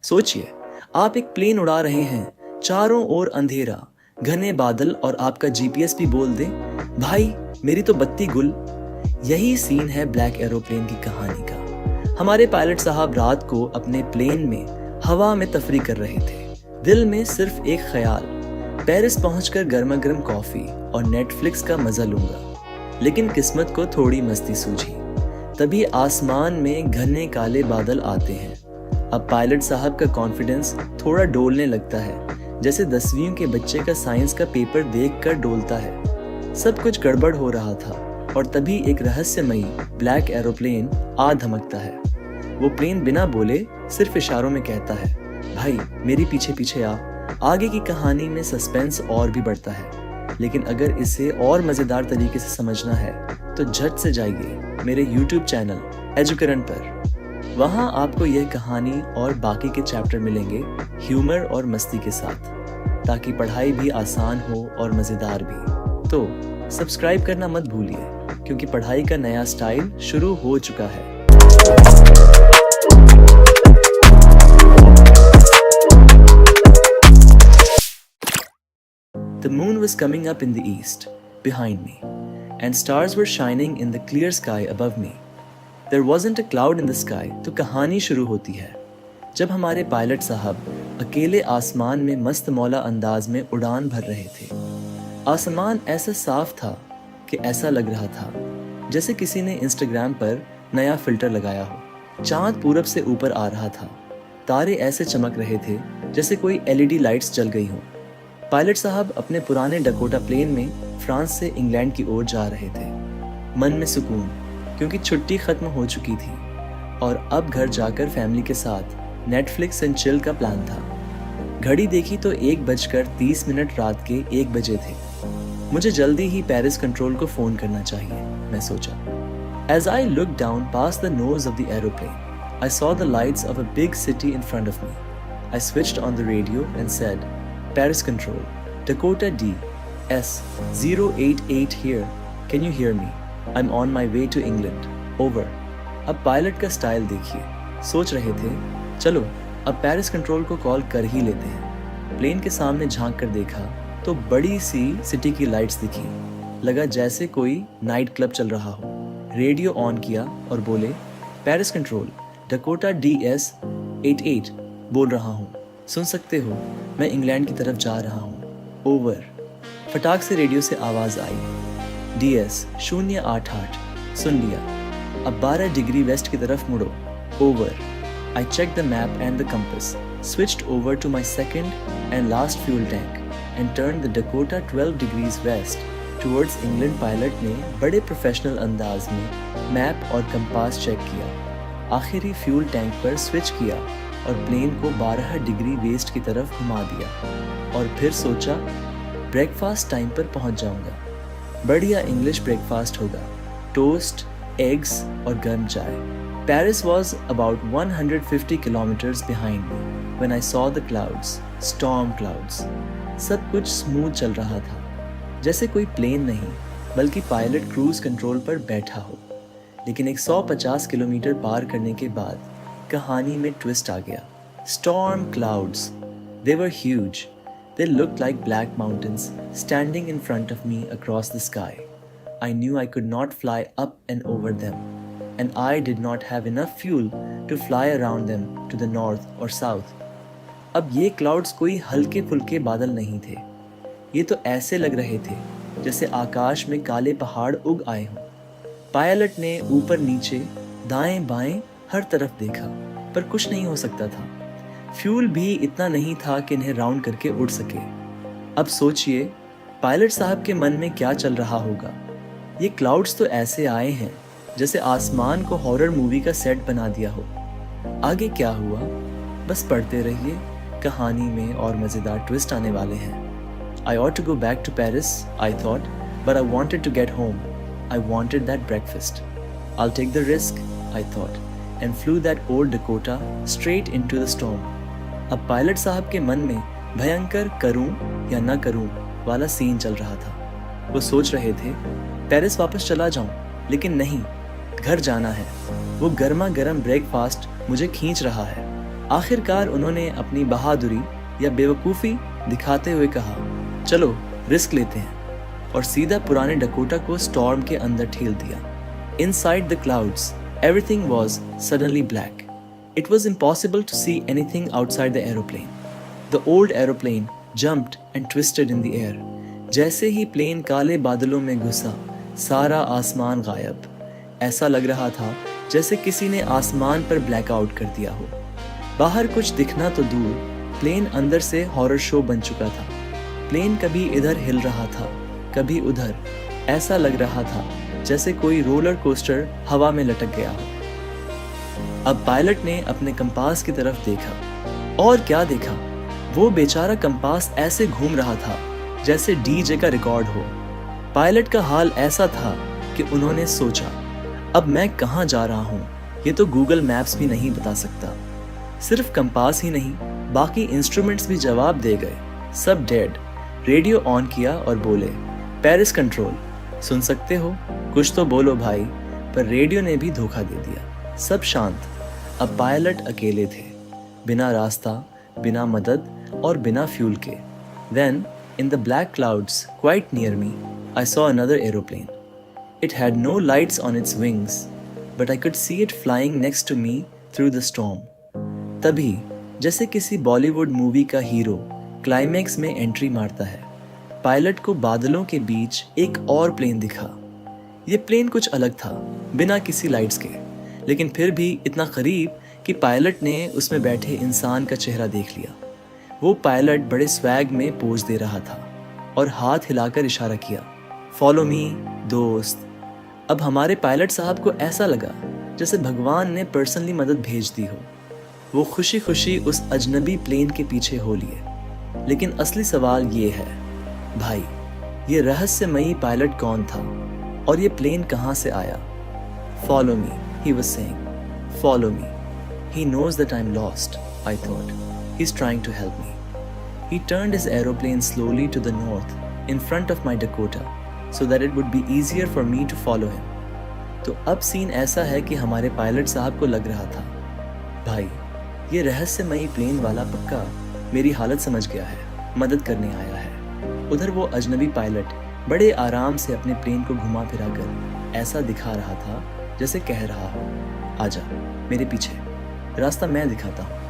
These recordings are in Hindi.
सोचिए, आप एक प्लेन उड़ा रहे हैं, चारों ओर अंधेरा, घने बादल और आपका जीपीएस भी बोल दे, भाई मेरी तो बत्ती गुल। यही सीन है ब्लैक एरोप्लेन की कहानी का। हमारे पायलट साहब रात को अपने प्लेन में हवा में तफरी कर रहे थे। दिल में सिर्फ एक ख्याल, पेरिस पहुंचकर गर्मा गर्म कॉफी और नेटफ्लिक्स का मजा लूंगा। लेकिन किस्मत को थोड़ी मस्ती सूझी। तभी आसमान में घने काले बादल आते हैं। अब पायलट साहब का कॉन्फिडेंस थोड़ा डोलने लगता है, जैसे 10वीं के बच्चे का साइंस का पेपर देखकर डोलता है। सब कुछ गड़बड़ हो रहा था और तभी एक रहस्यमयी ब्लैक एरोप्लेन आ धमकता है। वो प्लेन बिना बोले सिर्फ इशारों में कहता है, भाई मेरी पीछे पीछे आ। आगे की कहानी में सस्पेंस और भी बढ़ता है, लेकिन अगर इसे और मजेदार तरीके से समझना है तो झट से जाइए मेरे YouTube चैनल एजुकरंट पर। वहाँ आपको यह कहानी और बाकी के चैप्टर मिलेंगे ह्यूमर और मस्ती के साथ, ताकि पढ़ाई भी आसान हो और मजेदार भी। तो सब्सक्राइब करना मत भूलिए, क्योंकि पढ़ाई का नया स्टाइल शुरू हो चुका है। The moon was coming up in the east, behind me, and stars were shining in the clear sky above me. There wasn't a cloud in the sky, तो कहानी शुरू होती है जब हमारे पायलट साहब अकेले आसमान में मस्त मौला अंदाज में उड़ान भर रहे थे। आसमान ऐसा साफ था कि ऐसा लग रहा था जैसे किसी ने इंस्टाग्राम पर नया फिल्टर लगाया हो। चांद पूरब से ऊपर आ रहा था। तारे ऐसे चमक रहे थे जैसे कोई एलईडी लाइट्स जल गई हों। पायलट साहब अपने पुराने डकोटा प्लेन में फ्रांस से इंग्लैंड की ओर जा रहे थे। मन में सुकून, क्योंकि छुट्टी खत्म हो चुकी थी और अब घर जाकर फैमिली के साथ नेटफ्लिक्स एंड चिल का प्लान था। घड़ी देखी तो 1:30 रात के 1 बजे थे। मुझे जल्दी ही पेरिस कंट्रोल को फोन करना चाहिए, मैं सोचा। As I looked down past the nose of the aeroplane, I saw the lights of a big city in front of me. I switched on the radio and said, Paris Control, Dakota D, S088 here. Can you hear me? I'm on my way to England. Over. अब पायलट का स्टाइल देखिए। सोच रहे थे, चलो अब पेरिस कंट्रोल को कॉल कर ही लेते हैं। प्लेन के सामने झांक कर देखा तो बड़ी सी सिटी की लाइट्स दिखी। लगा जैसे कोई नाइट क्लब चल रहा हो। रेडियो ऑन किया और बोले, पेरिस कंट्रोल, डकोटा DS88 बोल रहा हूँ, सुन सकते हो? मैं इंग्लैंड की तरफ जा रहा हूँ। ओवर। फटाक से रेडियो से आवाज आई, DS088, सुन लिया। अब 12 डिग्री वेस्ट की तरफ मुड़ो। Over. I checked the map and the compass, switched over to my second and last fuel tank, and turned the Dakota 12 degrees west towards England. Pilot ने बड़े प्रोफेशनल अंदाज में मैप और कंपास चेक किया। आखिरी फ्यूल टैंक पर स्विच किया और प्लेन को 12 डिग्री वेस्ट की तरफ घुमा दिया। और फिर सोचा, ब्रेकफास्ट टाइम पर पहुंच जाऊंगा। बढ़िया इंग्लिश ब्रेकफास्ट होगा, टोस्ट, एग्स और गर्म चाय। Paris was about 150 kilometers behind me when I saw the clouds, storm clouds. सब कुछ स्मूथ चल रहा था, जैसे कोई प्लेन नहीं बल्कि पायलट क्रूज कंट्रोल पर बैठा हो। लेकिन 150 किलोमीटर पार करने के बाद कहानी में ट्विस्ट आ गया। Storm clouds. They were huge. They looked like black mountains standing in front of me across the sky. I knew I could not fly up and over them, and I did not have enough fuel to fly around them to the north or south. अब ये क्लाउड्स कोई हल्के फुल्के बादल नहीं थे। ये तो ऐसे लग रहे थे जैसे आकाश में काले पहाड़ उग आए हों। पायलट ने ऊपर नीचे, दाएं बाएं हर तरफ देखा, पर कुछ नहीं हो सकता था। फ्यूल भी इतना नहीं था कि इन्हें राउंड करके उड़ सके। अब सोचिए, पायलट साहब के मन में क्या चल रहा होगा। ये क्लाउड्स तो ऐसे आए हैं जैसे आसमान को हॉरर मूवी का सेट बना दिया हो। आगे क्या हुआ, बस पढ़ते रहिए, कहानी में और मज़ेदार ट्विस्ट आने वाले हैं। I ought to go back to Paris, I thought, but I wanted to get home. I wanted that breakfast. I'll take the risk, I thought, and flew that old Dakota straight into the storm. अब पायलट साहब के मन में भयंकर करूं या ना करूं वाला सीन चल रहा था। वो सोच रहे थे, पेरिस वापस चला जाऊं, लेकिन नहीं, घर जाना है। वो गर्मा गर्म ब्रेकफास्ट मुझे खींच रहा है। आखिरकार उन्होंने अपनी बहादुरी या बेवकूफ़ी दिखाते हुए कहा, चलो रिस्क लेते हैं, और सीधा पुराने डकोटा को स्टॉर्म के अंदर ठेल दिया। Inside the clouds, everything was suddenly black. It was impossible to see anything outside the aeroplane. The old aeroplane jumped and twisted in the air. जैसे ही प्लेन काले बादलों में घुसा, सारा आसमान गायब। ऐसा लग रहा था जैसे किसी ने आसमान पर ब्लैकआउट कर दिया हो। बाहर कुछ दिखना तो दूर, प्लेन अंदर से हॉरर शो बन चुका था। प्लेन कभी इधर हिल रहा था, कभी उधर। ऐसा लग रहा था जैसे कोई रोलर कोस्टर हवा में लटक गया हो। अब पायलट ने अपने कंपास की तरफ देखा, और क्या देखा, वो बेचारा कंपास ऐसे घूम रहा था जैसे डीजे का रिकॉर्ड हो। पायलट का हाल ऐसा था कि उन्होंने सोचा, अब मैं कहाँ जा रहा हूँ ये तो गूगल मैप्स भी नहीं बता सकता। सिर्फ कंपास ही नहीं, बाकी इंस्ट्रूमेंट्स भी जवाब दे गए, सब डेड। रेडियो ऑन किया और बोले, पेरिस कंट्रोल, सुन सकते हो? कुछ तो बोलो भाई। पर रेडियो ने भी धोखा दे दिया। सब शांत। अब पायलट अकेले थे, बिना रास्ता, बिना मदद और बिना फ्यूल के। Then, in the black clouds quite near me, I saw another aeroplane. It had no lights on its wings, but I could see it flying next to me through the storm. तभी जैसे किसी बॉलीवुड मूवी का हीरो क्लाइमैक्स में एंट्री मारता है, पायलट को बादलों के बीच एक और प्लेन दिखा। ये प्लेन कुछ अलग था, बिना किसी लाइट्स के, लेकिन फिर भी इतना करीब कि पायलट ने उसमें बैठे इंसान का चेहरा देख लिया। वो पायलट बड़े स्वैग में पोज दे रहा था और हाथ हिलाकर इशारा किया, फॉलो मी दोस्त। अब हमारे पायलट साहब को ऐसा लगा जैसे भगवान ने पर्सनली मदद भेज दी हो। वो खुशी खुशी उस अजनबी प्लेन के पीछे हो लिए। लेकिन असली सवाल ये है, भाई, ये रहस्यमयी पायलट कौन था और ये प्लेन कहाँ से आया? Follow me, he was saying, follow me. He knows that I'm lost, I thought. He's trying to help me. He turned his aeroplane slowly to the north, in front of my Dakota, so that it would be easier for me to follow him. तो अब सीन ऐसा है कि हमारे पायलट साहब को लग रहा था, भाई, ये रहस्यमयी प्लेन वाला पक्का मेरी हालत समझ गया है, मदद करने आया है। उधर वो अजनबी पायलट बड़े आराम से अपने प्लेन को घुमा फिरा कर ऐसा दिखा रहा था जैसे कह रहा हो, आजा मेरे पीछे, रास्ता मैं दिखाता हूँ।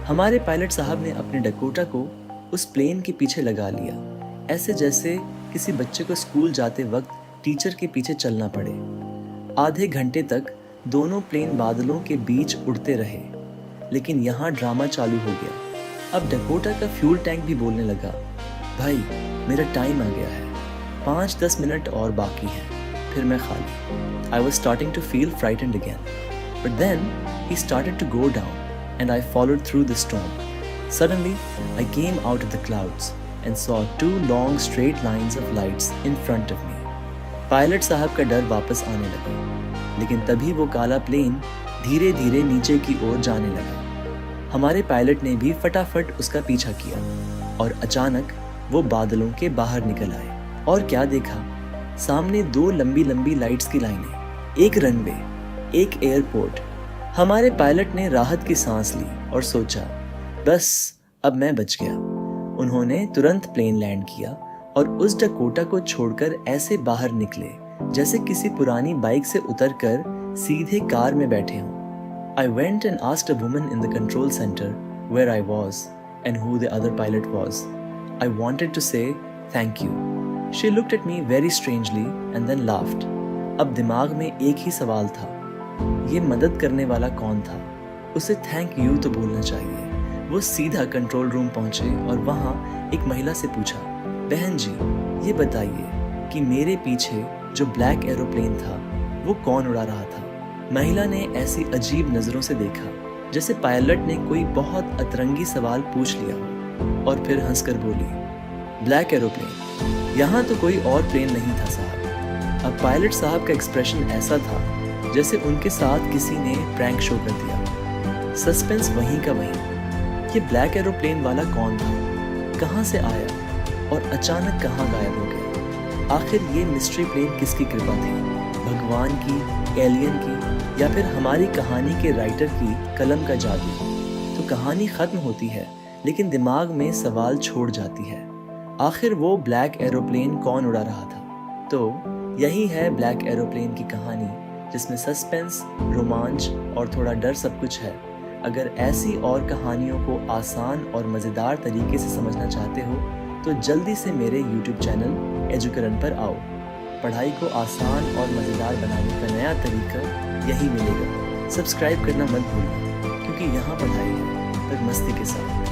हमारे पायलट साहब ने अपने डकोटा को उस प्लेन के पीछे लगा लिया, ऐसे जैसे किसी बच्चे को स्कूल जाते वक्त टीचर के पीछे चलना पड़े। आधे घंटे तक दोनों प्लेन बादलों के बीच उड़ते रहे, लेकिन यहाँ ड्रामा चालू हो गया। अब डकोटा का फ्यूल टैंक भी बोलने लगा, भाई मेरा टाइम आ गया है, 5-10 मिनट और बाकी हैं, फिर मैं खाली। I was starting to feel frightened again, but then he started to go down and I followed through the storm. Suddenly, I came out of the clouds and saw 2 long straight lines of lights in front of me. Pilot साहब का डर वापस आने लगा, लेकिन तभी वो काला प्लेन धीरे धीरे नीचे की ओर जाने लगा। हमारे पायलट ने भी फटाफट उसका पीछा किया और अचानक वो बादलों के बाहर निकल आए। और क्या देखा, सामने 2 लंबी लंबी लाइट्स की लाइनें, एक रनवे, एक एयरपोर्ट। हमारे पायलट ने राहत की सांस ली और सोचा, बस अब मैं बच गया। उन्होंने तुरंत प्लेन लैंड किया और उस डकोटा को छोड़कर ऐसे बाहर निकले जैसे किसी पुरानी बाइक से उतरकर सीधे कार में बैठे हों। I went and asked a woman in the control center where I was and who the other pilot was. I wanted to say thank you. She looked at me very strangely and then laughed. अब दिमाग में एक ही सवाल था, ये मदद करने वाला कौन था? उसे थैंक यू तो बोलना चाहिए। वो सीधा कंट्रोल रूम पहुंचे और वहाँ एक महिला से पूछा, बहन जी, ये बताइए कि मेरे पीछे जो ब्लैक एरोप्लेन था वो कौन उड़ा रहा था? महिला ने ऐसी अजीब नज़रों से देखा जैसे पायलट ने कोई बहुत अतरंगी सवाल पूछ लिया हो, और फिर हंसकर बोली, ब्लैक एरोप्लेन, यहाँ तो कोई और प्लेन नहीं था साहब। अब पायलट साहब का एक्सप्रेशन ऐसा था जैसे उनके साथ किसी ने प्रैंक शो कर दिया। सस्पेंस वहीं का वहीं। ये ब्लैक एरोप्लेन वाला कौन था, कहाँ से आया और अचानक कहाँ गायब हो गया? आखिर ये मिस्ट्री प्लेन किसकी कृपा थी, भगवान की, एलियन की, या फिर हमारी कहानी के राइटर की कलम का जादू? तो कहानी ख़त्म होती है लेकिन दिमाग में सवाल छोड़ जाती है, आखिर वो ब्लैक एरोप्लेन कौन उड़ा रहा था। तो यही है ब्लैक एरोप्लेन की कहानी, जिसमें सस्पेंस, रोमांच और थोड़ा डर सब कुछ है। अगर ऐसी और कहानियों को आसान और मज़ेदार तरीके से समझना चाहते हो तो जल्दी से मेरे YouTube चैनल एजुकरण पर आओ। पढ़ाई को आसान और मज़ेदार बनाने का नया तरीका यही मिलेगा। सब्सक्राइब करना मत भूलना, क्योंकि यहाँ पढ़ाई है पर मस्ती के साथ।